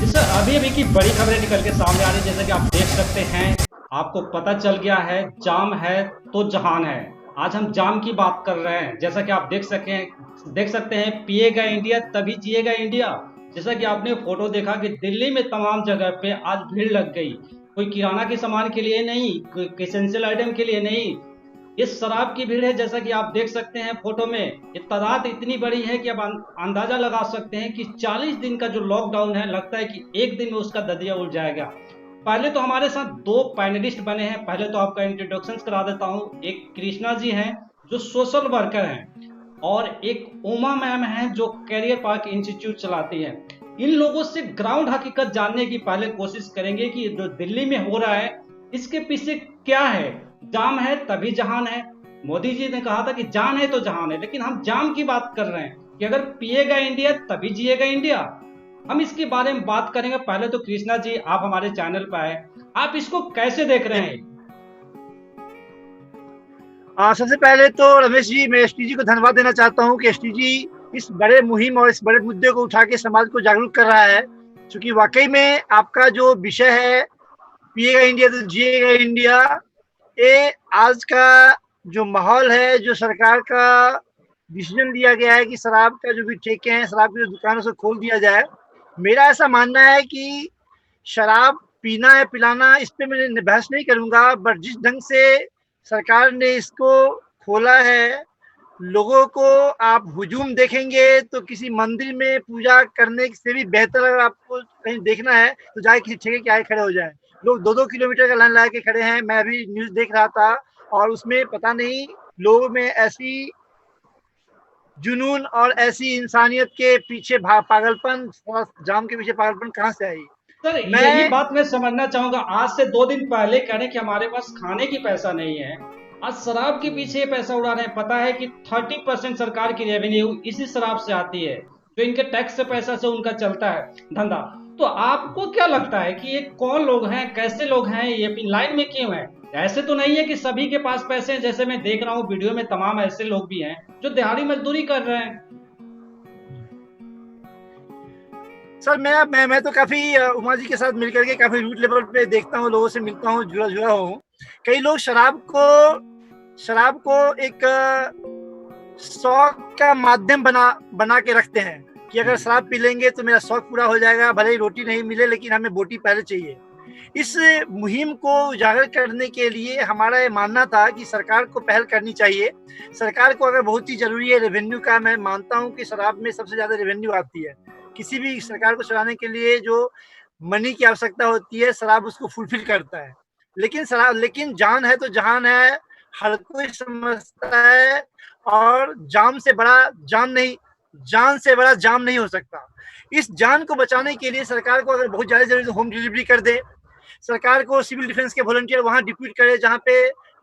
Sir अभी अभी की बड़ी खबरें निकल के सामने आ रही है, जैसा कि आप देख सकते हैं। आपको पता चल गया है, जाम है तो जहान है। आज हम जाम की बात कर रहे हैं। जैसा कि आप देख सकते हैं, पिएगा इंडिया तभी जिएगा इंडिया। जैसा कि आपने फोटो देखा कि दिल्ली में तमाम जगह पे आज भीड़ लग गई। कोई किराना के सामान के लिए नहीं, कोई एसेंशियल आइटम के लिए नहीं, ये शराब की भीड़ है। जैसा कि आप देख सकते हैं फोटो में, ये तादाद इतनी बड़ी है कि आप अंदाजा लगा सकते हैं कि 40 दिन का जो लॉकडाउन है, लगता है कि एक दिन में उसका ददिया उड़ जाएगा। पहले तो हमारे साथ दो पैनलिस्ट बने हैं। पहले तो आपका इंट्रोडक्शन करा देता हूँ। एक कृष्णा जी हैं जो सोशल वर्कर हैं, और एक उमा मैम हैं जो कैरियर पार्क इंस्टीट्यूट चलाती हैं। इन लोगों से ग्राउंड हकीकत जानने की पहले कोशिश करेंगे कि जो दिल्ली में हो रहा है इसके पीछे क्या है। जाम है तभी जहान है। मोदी जी ने कहा था कि जान है तो जहान है, लेकिन हम जाम की बात कर रहे हैं कि अगर पिएगा इंडिया तभी जिएगा इंडिया। हम इसके बारे में बात करेंगे। पहले तो कृष्णा जी, आप हमारे चैनल पर आए, आप इसको कैसे देख रहे हैं? सबसे पहले तो रमेश जी, मैं एसटी जी को धन्यवाद देना चाहता हूँ कि एसटी जी इस बड़े मुहिम और इस बड़े मुद्दे को उठा के समाज को जागरूक कर रहा है। क्योंकि वाकई में आपका जो विषय है, पिएगा इंडिया तो जिएगा इंडिया, ये आज का जो माहौल है, जो सरकार का डिसीजन लिया गया है कि शराब का जो भी ठेके हैं, शराब की जो दुकानों से खोल दिया जाए। मेरा ऐसा मानना है कि शराब पीना है पिलाना, इस पे मैं बहस नहीं करूंगा, बट जिस ढंग से सरकार ने इसको खोला है, लोगों को आप हुजूम देखेंगे तो किसी मंदिर में पूजा करने से भी बेहतर अगर आपको कहीं देखना है तो जाके किसी ठेके के आगे खड़े हो जाए। लोग 2-2 किलोमीटर का लाइन लगा के खड़े हैं। मैं अभी न्यूज देख रहा था और उसमें पता नहीं लोगों में ऐसी जुनून और ऐसी इंसानियत के पीछे पागलपन, जाम के पीछे पागलपन कहाँ से आई। सर यही मैं बात मैं समझना चाहूंगा। आज से 2 दिन पहले कह रहे हैं कि हमारे पास खाने की पैसा नहीं है, आज शराब के पीछे पैसा उड़ा रहे हैं। पता है कि 30% सरकार की रेवेन्यू इसी शराब से आती है, जो इनके टैक्स से पैसा से उनका चलता है धंधा। तो आपको क्या लगता है कि ये कौन लोग हैं, कैसे लोग हैं, ये अपनी लाइन में क्यों हैं? ऐसे तो नहीं है कि सभी के पास पैसे हैं। जैसे मैं देख रहा हूँ वीडियो में, तमाम ऐसे लोग भी हैं जो दिहाड़ी मजदूरी कर रहे हैं। सर, मैं तो काफी उमा जी के साथ मिलकर के काफी रूट लेवल पे देखता हूँ, लोगों से मिलता हूँ, जुड़ा हूँ। कई लोग शराब को एक शौक का माध्यम बना के रखते हैं कि अगर शराब पी लेंगे तो मेरा शौक पूरा हो जाएगा, भले ही रोटी नहीं मिले लेकिन हमें बोटी पहले चाहिए। इस मुहिम को उजागर करने के लिए हमारा ये मानना था कि सरकार को पहल करनी चाहिए। सरकार को अगर बहुत ही जरूरी है रेवेन्यू का, मैं मानता हूँ कि शराब में सबसे ज्यादा रेवेन्यू आती है। किसी भी सरकार को चलाने के लिए जो मनी की आवश्यकता होती है, शराब उसको फुलफिल करता है। लेकिन जान है तो जहान है, हर कोई समझता है। और जान से बड़ा जाम नहीं हो सकता। इस जान को बचाने के लिए सरकार को अगर बहुत ज्यादा जरूरी तो होम डिलीवरी कर दे। सरकार को सिविल डिफेंस के वॉलंटियर वहां डिप्यूट करे जहां पे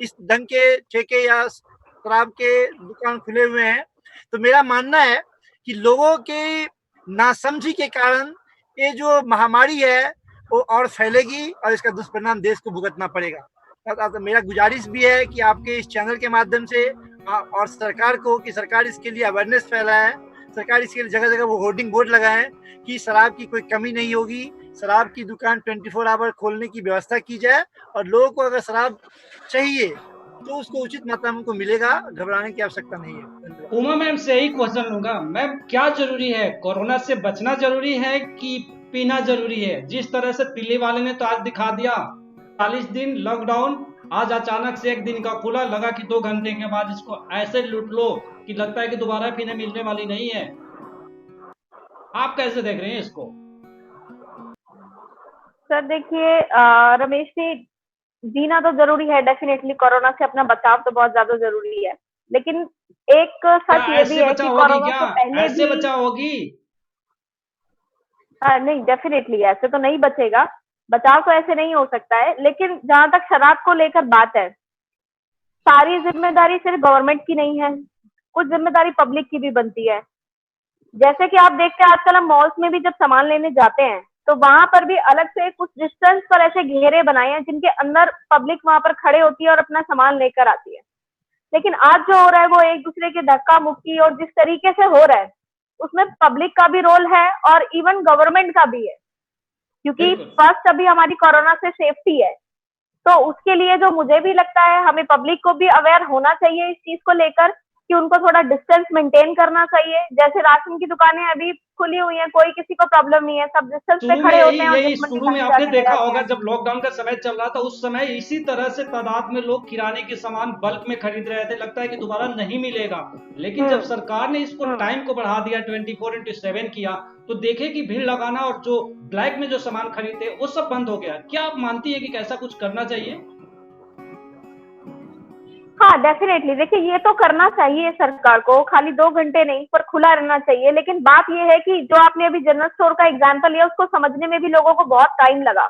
इस ढंग के ठेके या शराब के दुकान खुले हुए हैं। तो मेरा मानना है कि लोगों के नासमझी के कारण ये जो महामारी है वो और फैलेगी और इसका दुष्परिणाम देश को भुगतना पड़ेगा। तो मेरा गुजारिश भी है कि आपके इस चैनल के माध्यम से और सरकार को कि सरकार इसके लिए अवेयरनेस फैलाए, सरकार इसके लिए जगह जगह वो होर्डिंग बोर्ड लगाए कि शराब की कोई कमी नहीं होगी, शराब की दुकान 24 आवर खोलने की व्यवस्था की जाए और लोगों को अगर शराब चाहिए तो उसको उचित मात्रा में उनको मिलेगा, घबराने की आवश्यकता नहीं है। उमा मैम से यही क्वेश्चन लूंगा। मैम, क्या जरूरी है? कोरोना से बचना जरूरी है कि पीना जरूरी है? जिस तरह से दिल्ली वाले ने तो आज दिखा दिया, 40 दिन लॉकडाउन, आज अचानक से एक दिन का खुला, लगा कि 2 घंटे के बाद इसको ऐसे लूट लो कि लगता है कि दोबारा पीने मिलने वाली नहीं है। आप कैसे देख रहे हैं इसको? सर देखिए, रमेश जी, जीना तो जरूरी है डेफिनेटली। कोरोना से अपना बचाव तो बहुत ज्यादा जरूरी है, लेकिन एक क्या सच ये भी ऐसे है बचा कि होगी? कोरोना क्या से पहले ऐसे भी बचा होगी? नहीं, डेफिनेटली ऐसे तो नहीं बचेगा। बचाव तो ऐसे नहीं हो सकता है। लेकिन जहां तक शराब को लेकर बात है, सारी जिम्मेदारी सिर्फ गवर्नमेंट की नहीं है, कुछ जिम्मेदारी पब्लिक की भी बनती है। जैसे कि आप देखते हैं आजकल हम मॉल्स में भी जब सामान लेने जाते हैं तो वहां पर भी अलग से कुछ डिस्टेंस पर ऐसे घेरे बनाए हैं जिनके अंदर पब्लिक वहां पर खड़े होती है और अपना सामान लेकर आती है। लेकिन आज जो हो रहा है वो एक दूसरे के धक्का मुक्की और जिस तरीके से हो रहा है उसमें पब्लिक का भी रोल है और इवन गवर्नमेंट का भी है। क्योंकि बिल्कुल। फर्स्ट अभी हमारी कोरोना से सेफ्टी है। तो उसके लिए जो मुझे भी लगता है हमें पब्लिक को भी अवेयर होना चाहिए इस चीज को लेकर कि उनको थोड़ा डिस्टेंस मेंटेन करना चाहिए। जैसे राशन की दुकानें अभी खुली हुई हैं, कोई किसी को प्रॉब्लम नहीं है, सब डिस्टेंस पे शुरू में खड़े होते यही हैं और यही जसमन के शुरू घर में में आपने जाके ले देखा जाते होगा, हैं। जब लॉकडाउन का समय चल रहा था उस समय इसी तरह से तादाद में लोग किराने के सामान बल्क में खरीद रहे थे, लगता है कि दोबारा नहीं मिलेगा। लेकिन जब हम्म। सरकार ने इसको हम्म। टाइम को बढ़ा दिया, 24x7 किया, तो देखे कि भीड़ लगाना और जो ब्लैक में जो सामान खरीदते वो सब बंद हो गया। क्या आप मानती है कि ऐसा कुछ करना चाहिए? हाँ, डेफिनेटली। देखिए, ये तो करना चाहिए सरकार को, खाली 2 घंटे नहीं पर खुला रहना चाहिए। लेकिन बात ये है कि जो आपने अभी जनरल स्टोर का एग्जाम्पल लिया, उसको समझने में भी लोगों को बहुत टाइम लगा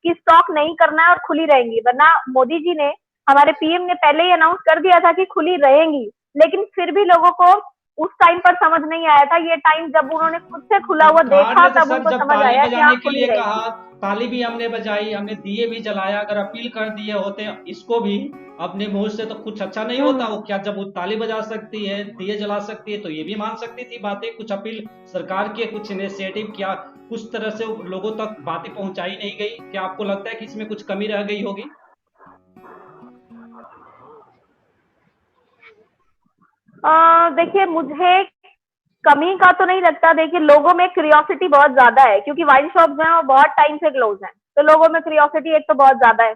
कि स्टॉक नहीं करना है और खुली रहेंगी। वरना मोदी जी ने, हमारे पीएम ने पहले ही अनाउंस कर दिया था कि खुली रहेंगी, लेकिन फिर भी लोगों को उस टाइम पर समझ नहीं आया था। ये टाइम जब उन्होंने खुद से खुला हुआ सरकार देखा ने तो तब सर उनको जब समझ ताली आया कि हाँ, बजाने के खुली लिए रहेगी। कहा, ताली भी हमने बजाई, हमने दिए भी जलाया। अगर अपील कर दिए होते इसको भी अपने मुंह से तो कुछ अच्छा नहीं होता। वो क्या, जब वो ताली बजा सकती है, दिए जला सकती है, तो ये भी मान सकती थी बातें। कुछ अपील सरकार की, कुछ इनिशिएटिव किया, कुछ तरह से लोगों तक बातें पहुंचाई नहीं गई। क्या आपको लगता है कि इसमें कुछ कमी रह गई होगी? देखिए, मुझे कमी का तो नहीं लगता। देखिए, लोगों में क्यूरियोसिटी बहुत ज्यादा है क्योंकि वाइन शॉप जो है वो बहुत टाइम से क्लोज है, तो लोगों में क्यूरियोसिटी एक तो बहुत ज्यादा है।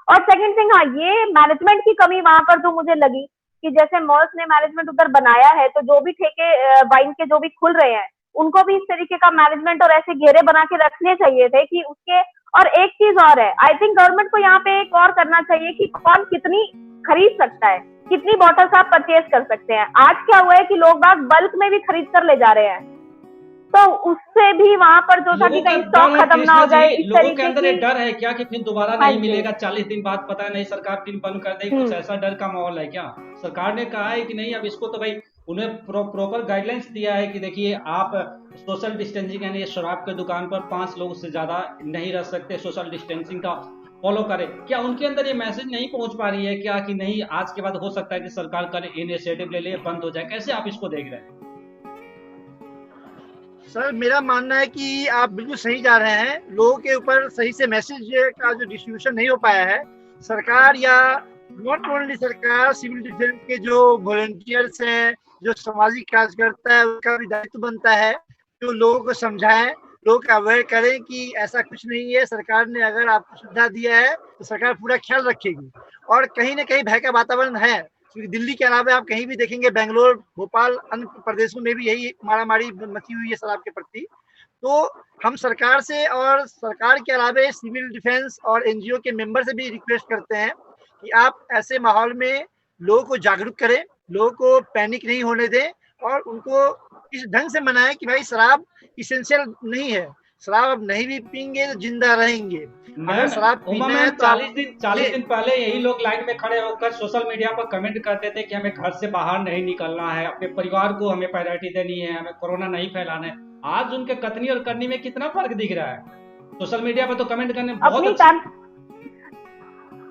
और सेकंड थिंग, हाँ, ये मैनेजमेंट की कमी वहां पर जो मुझे लगी कि जैसे मॉल्स ने मैनेजमेंट उधर बनाया है, तो जो भी ठेके वाइन के जो भी खुल रहे हैं, उनको भी इस तरीके का मैनेजमेंट और ऐसे घेरे बना के रखने चाहिए थे कि उसके। और एक चीज और है, आई थिंक गवर्नमेंट को यहाँ पे एक और करना चाहिए कि कौन कितनी खरीद सकता है, कितनी बॉटल्स आप परचेज कर सकते हैं। आज क्या हुआ है कि लोग बाग बल्क में भी खरीद कर ले जा रहे हैं, तो उससे भी वहां पर जो था कि लोगों का कहीं डर स्टॉक है खत्म ना कृष्णा हो जी, जाए, इस लोगों के तरीके अंदर की। ये डर है क्या कि फिर दोबारा हाँ नहीं जी। मिलेगा, 40 दिन बाद पता नहीं सरकार फिर बंद कर देगी? कुछ ऐसा डर का माहौल है क्या? सरकार ने कहा है कि नहीं, अब इसको तो भाई उन्हें प्रॉपर गाइडलाइंस दिया है कि देखिए आप सोशल डिस्टेंसिंग, यानी शराब के दुकान पर 5 लोग से ज्यादा नहीं रह सकते, सोशल डिस्टेंसिंग का फॉलो करें। क्या उनके अंदर ये मैसेज नहीं पहुंच पा रही है क्या कि नहीं, आज के बाद हो सकता है कि सरकार का इनिशिएटिव ले ले, बंद हो जाए? कैसे आप इसको देख रहे हैं? सर, मेरा मानना है कि आप बिल्कुल सही जा रहे हैं। लोगों के ऊपर सही से मैसेज का जो डिस्ट्रीब्यूशन नहीं हो पाया है, सरकार या नॉट ओनली सरकार, सिविल डिफेंस के जो वॉलंटियर्स हैं, जो सामाजिक कार्यकर्ता है, उसका भी दायित्व बनता है जो लोगों को समझाएं, लोग अवेयर करें कि ऐसा कुछ नहीं है। सरकार ने अगर आपको सुविधा दिया है तो सरकार पूरा ख्याल रखेगी। और कहीं ना कहीं भय का वातावरण है, क्योंकि दिल्ली के अलावा आप कहीं भी देखेंगे, बेंगलोर, भोपाल, अन्य प्रदेशों में भी यही मारामारी मची हुई है शराब के प्रति। तो हम सरकार से और सरकार के अलावा सिविल डिफेंस और एनजीओ के मेंबर से भी रिक्वेस्ट करते हैं कि आप ऐसे माहौल में लोगों को जागरूक करें, लोगों को पैनिक नहीं होने दें और उनको इस ढंग से मनाएं कि भाई शराब इसेंशियल नहीं है, शराब अब नहीं भी पीएंगे तो जिंदा रहेंगे। अगर मैम, शराब उमा पीना है मैम, तो आप 40 दिन पहले यही लोग लाइन में खड़े होकर सोशल मीडिया पर कमेंट करते थे कि हमें घर से बाहर नहीं निकलना है, अपने परिवार को हमें प्रायोरिटी देनी है, हमें कोरोना नहीं फैलाना है। आज उनके कथनी और करनी में कितना फर्क दिख रहा है। सोशल मीडिया पर तो कमेंट करने बहुत अपनी अच्छे।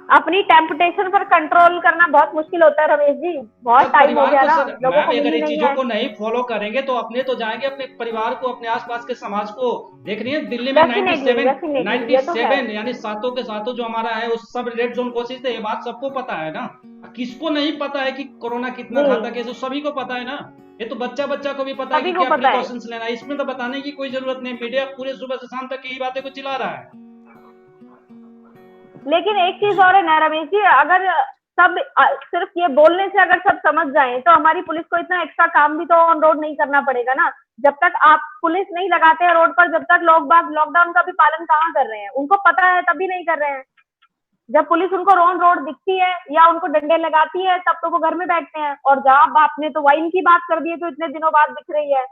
अपनी टेम्पटेशन पर कंट्रोल करना बहुत मुश्किल होता है रमेश जी। बहुत सर टाइम हो परिवार गया को, ना, सर लोगों मैम को मिल अगर ही ये नहीं चीजों है। को नहीं फॉलो करेंगे तो अपने तो जाएंगे, अपने परिवार को, अपने आसपास के समाज को। देख रही है दिल्ली में डेफिनेटली, 97 डेफिनेटली, ये तो है। 97 यानी सातों के सातों जो हमारा है उस सब रेड जोन कोशिश थे। ये बात सबको पता है ना। किसको नहीं पता है कि कोरोना कितना जी, घातक है? तो सभी को पता है ना। ये तो बच्चा बच्चा को भी पता है कि सभी को क्या पता है। प्रिकॉशंस लेना है। इसमें तो बताने की कोई जरूरत नहीं। मीडिया पूरे सुबह से शाम तक यही बातें को चिल्ला रहा है। लेकिन एक चीज और है ना रमेश जी, अगर सब सिर्फ ये बोलने से अगर सब समझ जाएं तो हमारी पुलिस को इतना एक्स्ट्रा काम भी तो ऑन रोड नहीं करना पड़ेगा ना। जब तक आप पुलिस नहीं लगाते हैं रोड पर, जब तक लोग बाग लॉकडाउन का भी पालन कहाँ कर रहे हैं? उनको पता है तभी नहीं कर रहे हैं। जब पुलिस उनको ऑन रोड दिखती है या उनको डंडे लगाती है तब तो वो घर में बैठते हैं। और जब आपने तो वाइन की बात कर दी है, तो इतने दिनों बाद दिख रही है,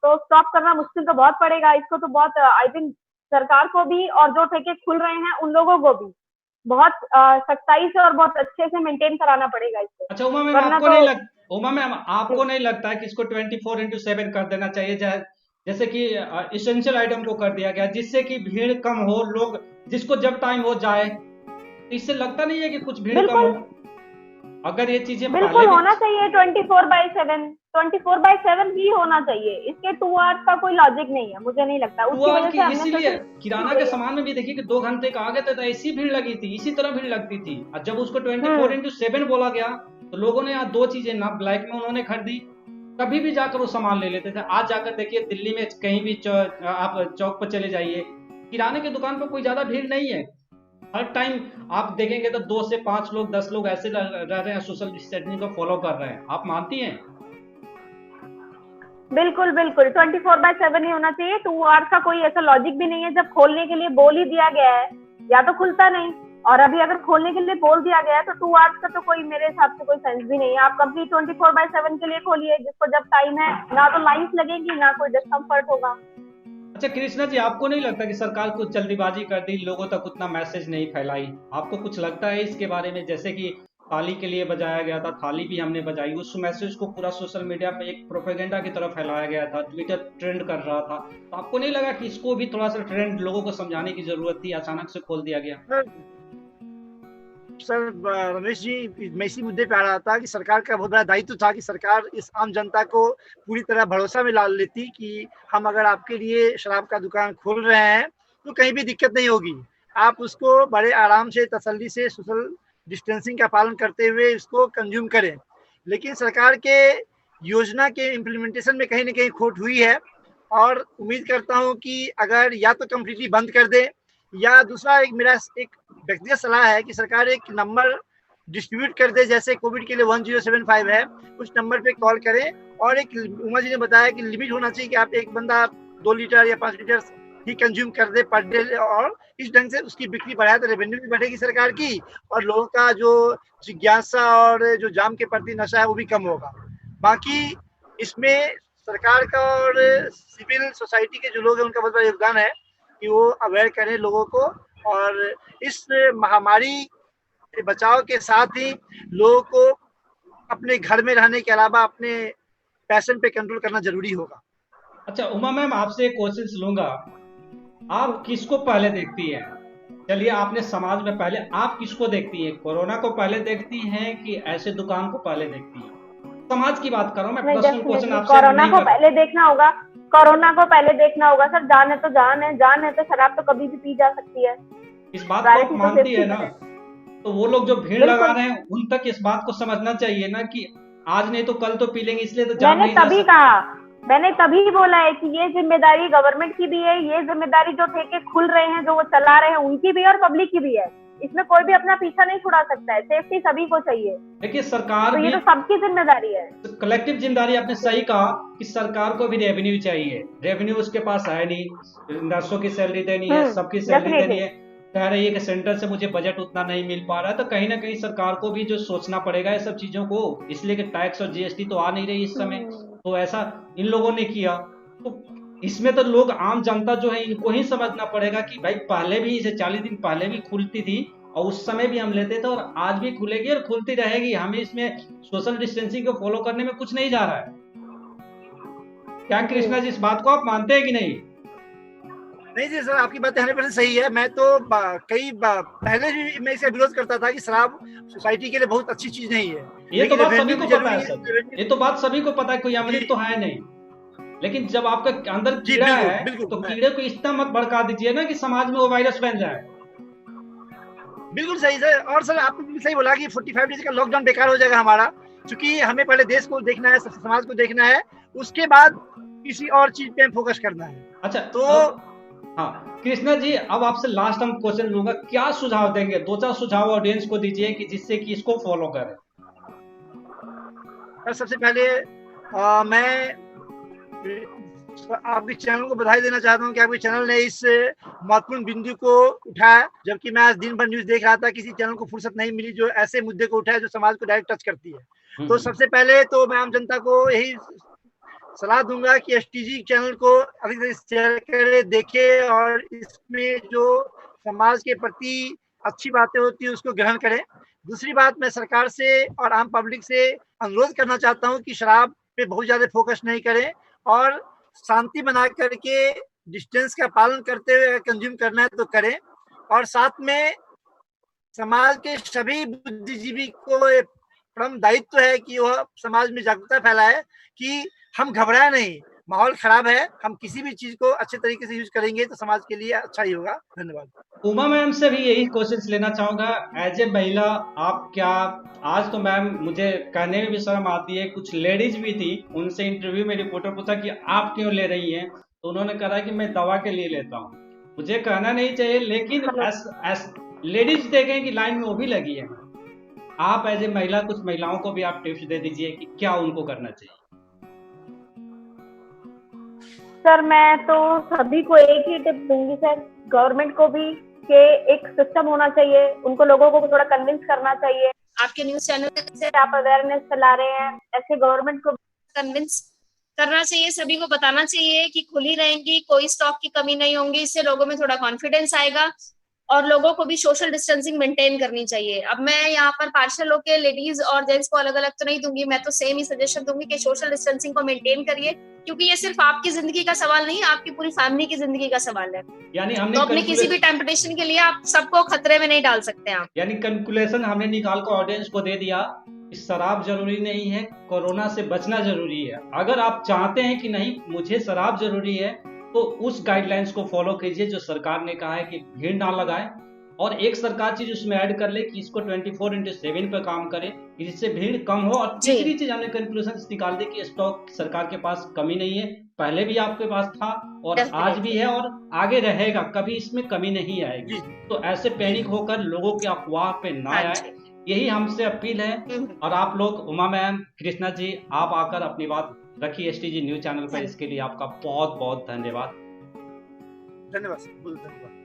तो स्टॉप करना मुश्किल तो बहुत पड़ेगा। इसको तो बहुत, आई थिंक सरकार को भी और जो ठेके खुल रहे हैं उन लोगों को भी बहुत सख्ताई से और बहुत अच्छे से मेंटेन कराना पड़ेगा इसको, अच्छा उमा मैम, वरना आपको तो। नहीं लग उमा मैम, आपको नहीं लगता है कि इसको 24x7 कर देना चाहिए? जैसे कि इसेंशियल आइटम को कर दिया गया, जिससे कि भीड़ कम हो, लोग जिसको जब टाइम हो जाए। इससे लगता नहीं है कि कुछ भीड़ कम बिल्कुल। हो? अगर ये चीजें बिल्कुल पहले भी होना चाहिए 24/7 ही होना चाहिए। इसके 2 आवर्स का कोई लॉजिक नहीं है, मुझे नहीं लगता। टू उसकी आवर वजह की, से इसीलिए अननेसेसरी किराना हो के रही है। सामान में भी देखिए कि 2 घंटे का आ गए थे तो ऐसी भीड़ लगी थी, इसी तरह भीड़ लगती थी। और जब उसको 24/7 बोला गया तो लोगों ने यहाँ 2 चीजें ना ब्लैक में उन्होंने खरीदी, कभी भी जाकर वो सामान ले लेते थे। आज जाकर देखिए दिल्ली में कहीं भी आप चौक पर चले जाइए, किराने की दुकान पर कोई ज्यादा भीड़ नहीं है। हर टाइम आप देखेंगे तो 2 से 5 लोग 10 लोग ऐसे रह रहे हैं, सोशल डिस्टेंसिंग को फॉलो कर रहे हैं। आप मानती हैं? बिल्कुल बिल्कुल 24/7 ही होना चाहिए। 2 आवर्स का कोई ऐसा लॉजिक भी नहीं है। जब खोलने के लिए बोल ही दिया गया है, या तो खुलता नहीं, और अभी अगर खोलने के लिए बोल दिया गया है तो 2 आवर्स का तो कोई मेरे हिसाब से कोई सेंस भी नहीं है। आप कभी 24/7 के लिए खोलिए, जिसको जब टाइम है, ना तो लाइन्स लगेगी, ना कोई डिस्कम्फर्ट होगा। अच्छा कृष्णा जी, आपको नहीं लगता कि सरकार कुछ जल्दीबाजी कर दी, लोगों तक उतना मैसेज नहीं फैलाई? आपको कुछ लगता है इसके बारे में? जैसे कि थाली के लिए बजाया गया था, थाली भी हमने बजाई, उस मैसेज को पूरा सोशल मीडिया पे एक प्रोपेगेंडा की तरफ फैलाया गया था, ट्विटर ट्रेंड कर रहा था। तो आपको नहीं लगा कि इसको भी थोड़ा सा ट्रेंड लोगों को समझाने की जरूरत थी, अचानक से खोल दिया गया? सर रमेश जी, मैं इसी मुद्दे पे आ रहा था कि सरकार का बहुत बड़ा दायित्व था कि सरकार इस आम जनता को पूरी तरह भरोसा में ला लेती कि हम अगर आपके लिए शराब का दुकान खोल रहे हैं तो कहीं भी दिक्कत नहीं होगी, आप उसको बड़े आराम से तसल्ली से सोशल डिस्टेंसिंग का पालन करते हुए इसको कंज्यूम करें। लेकिन सरकार के योजना के इम्प्लीमेंटेशन में कहीं ना कहीं खोट हुई है, और उम्मीद करता हूं कि अगर या तो कम्प्लीटली बंद कर दे, या दूसरा एक मेरा एक व्यक्तिगत सलाह है कि सरकार एक नंबर डिस्ट्रीब्यूट कर दे, जैसे कोविड के लिए 1075 है, उस नंबर पे कॉल करें। और एक उमा जी ने बताया कि लिमिट होना चाहिए कि आप एक बंदा 2 लीटर या 5 लीटर ही कंज्यूम कर दे पर डे, और इस ढंग से उसकी बिक्री बढ़ाए तो रेवेन्यू भी बढ़ेगी सरकार की, और लोगों का जो जिज्ञासा और जो जाम के प्रति नशा है वो भी कम होगा। बाकी इसमें सरकार का और सिविल सोसाइटी के जो लोग हैं उनका बहुत बड़ा योगदान है कि वो अवेयर करें लोगों को, और इस महामारी से बचाव के साथ ही लोगों को अपने घर में रहने के अलावा अपने पैशन पे कंट्रोल करना जरूरी होगा। अच्छा उमा मैम, आपसे एक क्वेश्चन लूंगा, आप किसको पहले देखती हैं? चलिए, आपने समाज में पहले आप किसको देखती हैं? कोरोना को पहले देखती हैं कि ऐसे दुकान को पहले देखती हैं? समाज की बात कर रहा हूं मैं, नहीं, पर्सनल क्वेश्चन डेफिनेटली आपसे कोरोना नहीं को कर रहा पहले देखना होगा। कोरोना को पहले देखना होगा सर। जान है तो जान है, जान है तो शराब तो कभी भी पी जा सकती है। हूं। इस बात को आप प्रायोरिटी तो मानती सेफ्टी है ना? पर है। तो वो लोग जो भीड़ लगा बिल्कुल, रहे हैं उन तक इस बात को समझना चाहिए ना कि आज नहीं तो कल तो पी लेंगे, इसलिए तो जान मैंने नहीं जा तभी सकती। कहा, मैंने तभी बोला है कि ये जिम्मेदारी गवर्नमेंट की भी है, ये जिम्मेदारी जो ठेके खुल रहे हैं, जो वो चला रहे हैं, उनकी भी है और पब्लिक की भी है। इसमें कोई भी अपना पीछा नहीं छुड़ा सकता है। सेफ्टी सभी को चाहिए, देखिए सरकार तो ये भी, तो सबकी जिम्मेदारी है। कलेक्टिव जिम्मेदारी, आपने सही कहा कि सरकार को भी रेवेन्यू चाहिए। रेवेन्यू उसके पास है नहीं, नर्सों की सैलरी देनी है, सबकी सैलरी देनी डेफिनेटली। है, कह रही है कि सेंटर से मुझे बजट उतना नहीं मिल पा रहा है। तो कहीं ना कहीं सरकार को भी जो सोचना पड़ेगा ये सब चीजों को, इसलिए कि टैक्स और जीएसटी तो आ नहीं रही इस समय। तो ऐसा इन लोगों ने किया, तो इसमें तो लोग आम जनता जो है इनको ही समझना पड़ेगा कि भाई पहले भी, इसे 40 दिन पहले भी खुलती थी और उस समय भी हम लेते थे, और आज भी खुलेगी और खुलती रहेगी। हमें इसमें सोशल डिस्टेंसिंग को फॉलो करने में कुछ नहीं जा रहा है। क्या कृष्णा जी, इस बात को आप मानते हैं कि नहीं? नहीं जी सर, आपकी बात 100% सही है। मैं तो पहले भी मैं इसका विरोध करता था कि शराब सोसाइटी के लिए बहुत अच्छी चीज नहीं है, ये तो लेकिन बात सभी रेवेन्यू को भी पता जरूरी है है। सर, ये तो बात सभी को पता है, कोई अमृत तो है नहीं। लेकिन जब आपका अंदर जी कीड़ा बिल्कुल है बिल्कुल, तो कीड़े को इतना मत भड़का दीजिए ना कि समाज में वो वायरस फैल जाए। बिल्कुल सही सर। और सर आपने बिल्कुल सही बोला कि 45 डेज का लॉकडाउन बेकार हो जाएगा हमारा, क्योंकि हमें पहले देश को देखना है, समाज को देखना है, उसके बाद किसी और चीज पे फोकस करना है। अच्छा तो अब हाँ कृष्णा जी, अब आपसे लास्ट हम क्वेश्चन लूंगा, क्या सुझाव देंगे? 2-4 सुझाव ऑडियंस को दीजिए कि जिससे कि इसको फॉलो करें। सर सबसे पहले मैं आपके चैनल को बधाई देना चाहता हूं कि आपके चैनल ने इस महत्वपूर्ण बिंदु को उठाया, जबकि मैं आज दिन भर न्यूज देख रहा था, किसी चैनल को फुर्सत नहीं मिली जो ऐसे मुद्दे को उठाए जो समाज को डायरेक्ट टच करती है। तो सबसे पहले तो मैं आम जनता को यही सलाह दूंगा कि एसटीजी चैनल को अधिक से शेयर करे, देखे, और इसमें जो समाज के प्रति अच्छी बातें होती है उसको ग्रहण करें। दूसरी बात, मैं सरकार से और आम पब्लिक से अनुरोध करना चाहता हूं कि शराब पे बहुत ज्यादा फोकस नहीं करें, और शांति बना करके डिस्टेंस का पालन करते हुए कंज्यूम करना है तो करें। और साथ में समाज के सभी बुद्धिजीवी को परम दायित्व है कि वह समाज में जागरूकता फैलाए कि हम घबराए नहीं, माहौल खराब है, हम किसी भी चीज को अच्छे तरीके से यूज करेंगे तो समाज के लिए अच्छा ही होगा। धन्यवाद। उमा मैम से भी यही क्वेश्चन लेना चाहूंगा, एज ए महिला आप क्या, आज तो मैम मुझे कहने में भी शर्म आती है, कुछ लेडीज भी थी, उनसे इंटरव्यू में रिपोर्टर पूछा कि आप क्यों ले रही हैं, तो उन्होंने कहा कि मैं दवा के लिए लेता हूँ। मुझे कहना नहीं चाहिए, लेकिन एस लेडीज देखें कि लाइन में वो भी लगी है। आप एज ए महिला कुछ महिलाओं को भी आप टिप्स दे दीजिए कि क्या उनको करना चाहिए। सर मैं तो सभी को एक ही टिप दूंगी सर, गवर्नमेंट को भी, कि एक सिस्टम होना चाहिए, उनको लोगों को थोड़ा कन्विंस करना चाहिए। आपके न्यूज चैनल से आप अवेयरनेस फैला रहे हैं, ऐसे गवर्नमेंट को कन्विंस करना चाहिए, सभी को बताना चाहिए कि खुली रहेंगी, कोई स्टॉक की कमी नहीं होगी, इससे लोगों में थोड़ा कॉन्फिडेंस आएगा और लोगों को भी सोशल डिस्टेंसिंग मेंटेन करनी चाहिए। अब मैं यहाँ पर पार्शियल होके लेडीज और जेंट्स को अलग अलग तो नहीं दूंगी, मैं तो सेम ही सजेशन दूंगी कि सोशल डिस्टेंसिंग को मेंटेन करिए, क्योंकि ये सिर्फ आपकी जिंदगी का सवाल नहीं, आपकी पूरी फैमिली की जिंदगी का सवाल है। यानी हमने तो अपने किसी भी टेम्पटेशन के लिए आप सबको खतरे में नहीं डाल सकते आप। यानी कंक्लूजन हमने निकाल कर ऑडियंस को दे दिया, शराब जरूरी नहीं है, कोरोना से बचना जरूरी है। अगर आप चाहते हैं कि नहीं मुझे शराब जरूरी है, तो उस गाइडलाइंस को फॉलो कीजिए जो सरकार ने कहा है कि भीड़ ना लगाए, और एक सरकार चीज उसमें ऐड कर ले कि इसको 24/7 पे काम करे जिससे भीड़ कम हो। और तीसरी चीज हमने कंक्लूजन निकाल दी कि स्टॉक सरकार के पास कमी नहीं है, पहले भी आपके पास था और आज भी है और आगे रहेगा, कभी इसमें कमी नहीं आएगी। तो ऐसे पैनिक होकर लोगों की अफवाह पे ना आए, यही हमसे अपील है। और आप लोग, उमा मैम, कृष्णा जी, आप आकर अपनी बात रखिए STG न्यूज चैनल पर, इसके लिए आपका बहुत बहुत धन्यवाद। धन्यवाद।